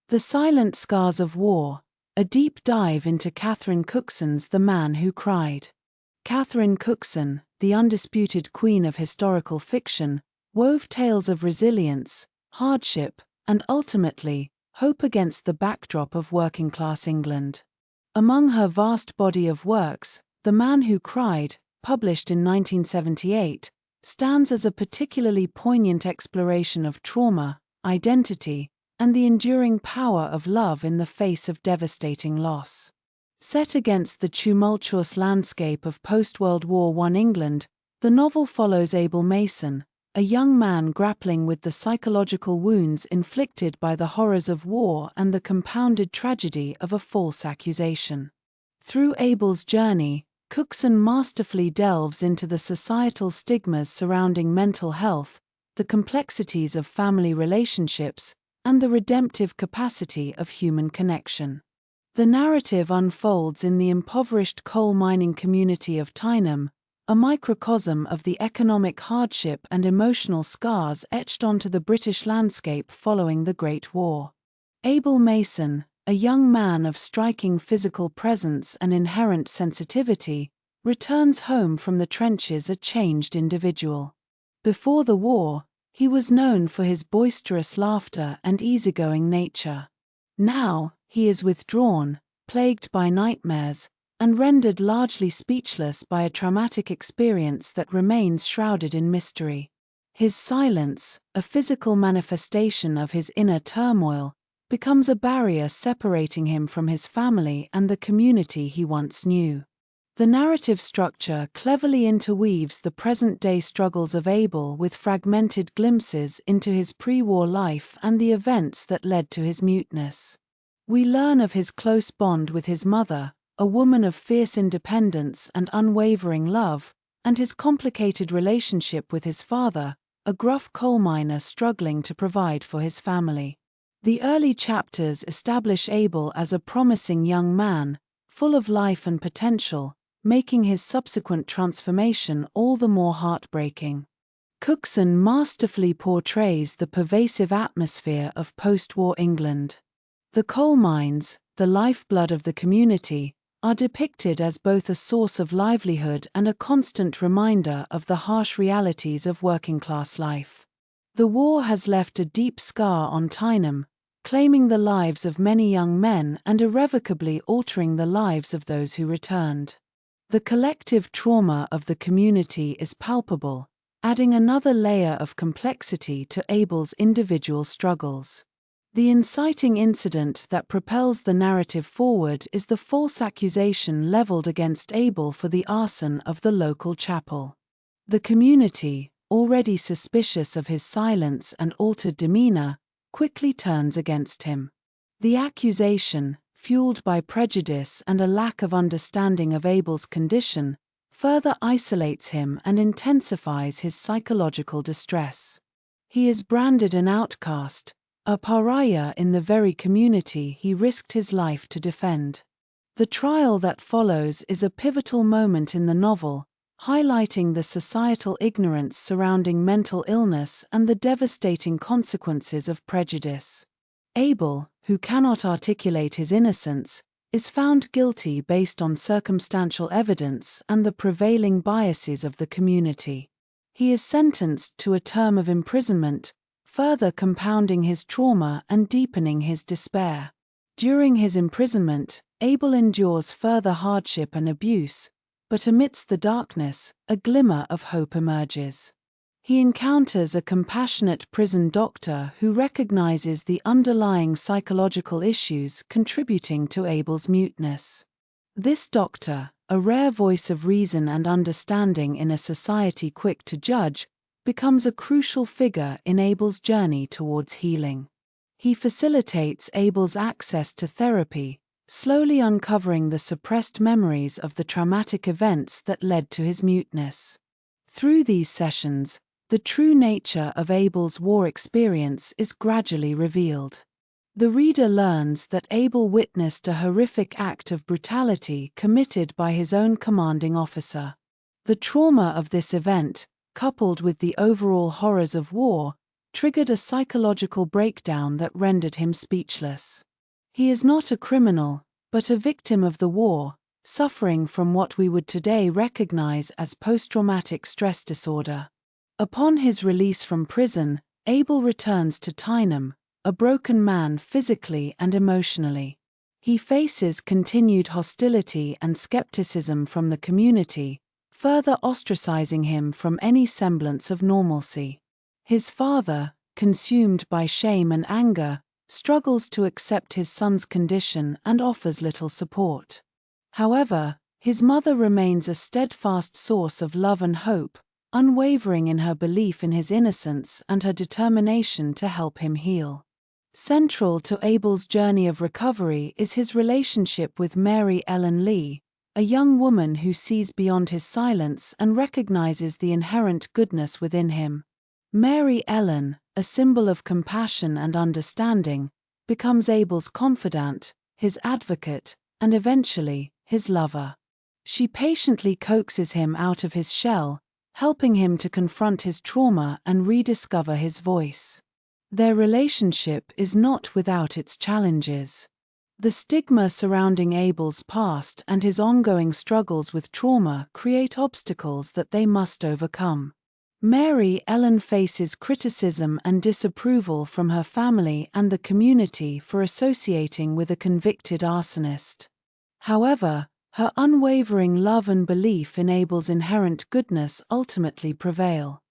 The Silent Scars of War, a deep dive into Catherine Cookson's The Man Who Cried. Catherine Cookson, the undisputed queen of historical fiction, wove tales of resilience, hardship, and ultimately, hope against the backdrop of working-class England. Among her vast body of works, The Man Who Cried, published in 1978, stands as a particularly poignant exploration of trauma, identity, and the enduring power of love in the face of devastating loss. Set against the tumultuous landscape of post-World War I England, the novel follows Abel Mason, a young man grappling with the psychological wounds inflicted by the horrors of war and the compounded tragedy of a false accusation. Through Abel's journey, Cookson masterfully delves into the societal stigmas surrounding mental health, the complexities of family relationships, and the redemptive capacity of human connection. The narrative unfolds in the impoverished coal mining community of Tyneham, a microcosm of the economic hardship and emotional scars etched onto the British landscape following the Great War. Abel Mason, a young man of striking physical presence and inherent sensitivity, returns home from the trenches a changed individual. Before the war, he was known for his boisterous laughter and easygoing nature. Now, he is withdrawn, plagued by nightmares, and rendered largely speechless by a traumatic experience that remains shrouded in mystery. His silence, a physical manifestation of his inner turmoil, becomes a barrier separating him from his family and the community he once knew. The narrative structure cleverly interweaves the present-day struggles of Abel with fragmented glimpses into his pre-war life and the events that led to his muteness. We learn of his close bond with his mother, a woman of fierce independence and unwavering love, and his complicated relationship with his father, a gruff coal miner struggling to provide for his family. The early chapters establish Abel as a promising young man, full of life and potential, making his subsequent transformation all the more heartbreaking. Cookson masterfully portrays the pervasive atmosphere of post-war England. The coal mines, the lifeblood of the community, are depicted as both a source of livelihood and a constant reminder of the harsh realities of working-class life. The war has left a deep scar on Tyneham, claiming the lives of many young men and irrevocably altering the lives of those who returned. The collective trauma of the community is palpable, adding another layer of complexity to Abel's individual struggles. The inciting incident that propels the narrative forward is the false accusation leveled against Abel for the arson of the local chapel. The community, already suspicious of his silence and altered demeanor, quickly turns against him. The accusation, fueled by prejudice and a lack of understanding of Abel's condition, further isolates him and intensifies his psychological distress. He is branded an outcast, a pariah in the very community he risked his life to defend. The trial that follows is a pivotal moment in the novel, highlighting the societal ignorance surrounding mental illness and the devastating consequences of prejudice. Abel, who cannot articulate his innocence, is found guilty based on circumstantial evidence and the prevailing biases of the community. He is sentenced to a term of imprisonment, further compounding his trauma and deepening his despair. During his imprisonment, Abel endures further hardship and abuse, but amidst the darkness, a glimmer of hope emerges. He encounters a compassionate prison doctor who recognizes the underlying psychological issues contributing to Abel's muteness. This doctor, a rare voice of reason and understanding in a society quick to judge, becomes a crucial figure in Abel's journey towards healing. He facilitates Abel's access to therapy, slowly uncovering the suppressed memories of the traumatic events that led to his muteness. Through these sessions, the true nature of Abel's war experience is gradually revealed. The reader learns that Abel witnessed a horrific act of brutality committed by his own commanding officer. The trauma of this event, coupled with the overall horrors of war, triggered a psychological breakdown that rendered him speechless. He is not a criminal, but a victim of the war, suffering from what we would today recognize as post-traumatic stress disorder. Upon his release from prison, Abel returns to Tyneham, a broken man physically and emotionally. He faces continued hostility and skepticism from the community, further ostracizing him from any semblance of normalcy. His father, consumed by shame and anger, struggles to accept his son's condition and offers little support. However, his mother remains a steadfast source of love and hope, unwavering in her belief in his innocence and her determination to help him heal. Central to Abel's journey of recovery is his relationship with Mary Ellen Lee, a young woman who sees beyond his silence and recognizes the inherent goodness within him. Mary Ellen, a symbol of compassion and understanding, becomes Abel's confidant, his advocate, and eventually, his lover. She patiently coaxes him out of his shell, helping him to confront his trauma and rediscover his voice. Their relationship is not without its challenges. The stigma surrounding Abel's past and his ongoing struggles with trauma create obstacles that they must overcome. Mary Ellen faces criticism and disapproval from her family and the community for associating with a convicted arsonist. However, her unwavering love and belief in Abel's inherent goodness ultimately prevail.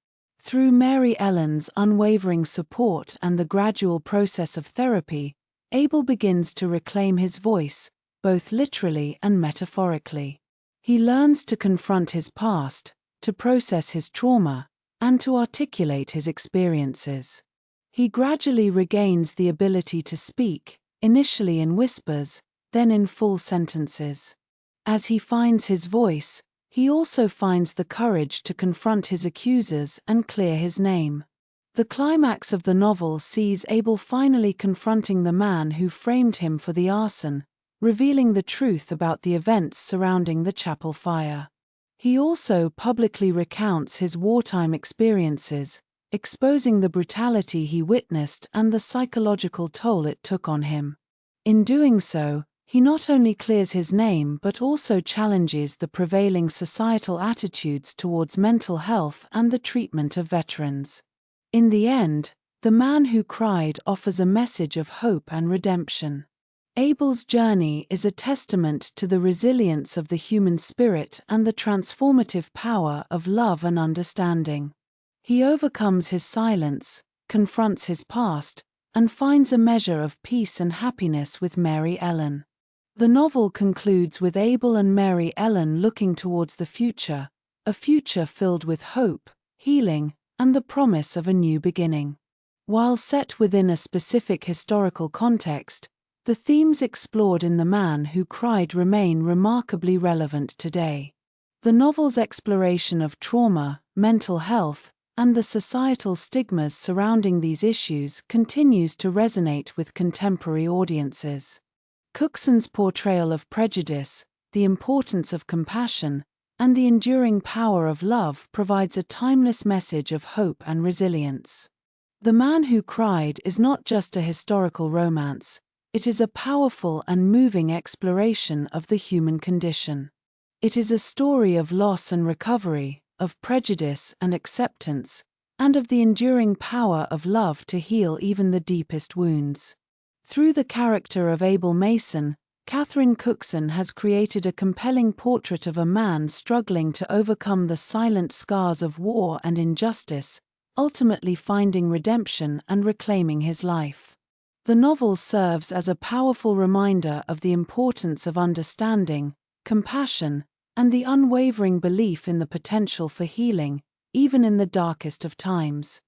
Through Mary Ellen's unwavering support and the gradual process of therapy, Abel begins to reclaim his voice, both literally and metaphorically. He learns to confront his past, to process his trauma, and to articulate his experiences. He gradually regains the ability to speak, initially in whispers, then in full sentences. As he finds his voice, he also finds the courage to confront his accusers and clear his name. The climax of the novel sees Abel finally confronting the man who framed him for the arson, revealing the truth about the events surrounding the chapel fire. He also publicly recounts his wartime experiences, exposing the brutality he witnessed and the psychological toll it took on him. In doing so, he not only clears his name but also challenges the prevailing societal attitudes towards mental health and the treatment of veterans. In the end, The Man Who Cried offers a message of hope and redemption. Abel's journey is a testament to the resilience of the human spirit and the transformative power of love and understanding. He overcomes his silence, confronts his past, and finds a measure of peace and happiness with Mary Ellen. The novel concludes with Abel and Mary Ellen looking towards the future, a future filled with hope, healing, and the promise of a new beginning. While set within a specific historical context, the themes explored in The Man Who Cried remain remarkably relevant today. The novel's exploration of trauma, mental health, and the societal stigmas surrounding these issues continues to resonate with contemporary audiences. Cookson's portrayal of prejudice, the importance of compassion, and the enduring power of love provides a timeless message of hope and resilience. The Man Who Cried is not just a historical romance, it is a powerful and moving exploration of the human condition. It is a story of loss and recovery, of prejudice and acceptance, and of the enduring power of love to heal even the deepest wounds. Through the character of Abel Mason, Cookson has created a compelling portrait of a man struggling to overcome the silent scars of war and injustice, ultimately finding redemption and reclaiming his life. The novel serves as a powerful reminder of the importance of understanding, compassion, and the unwavering belief in the potential for healing, even in the darkest of times.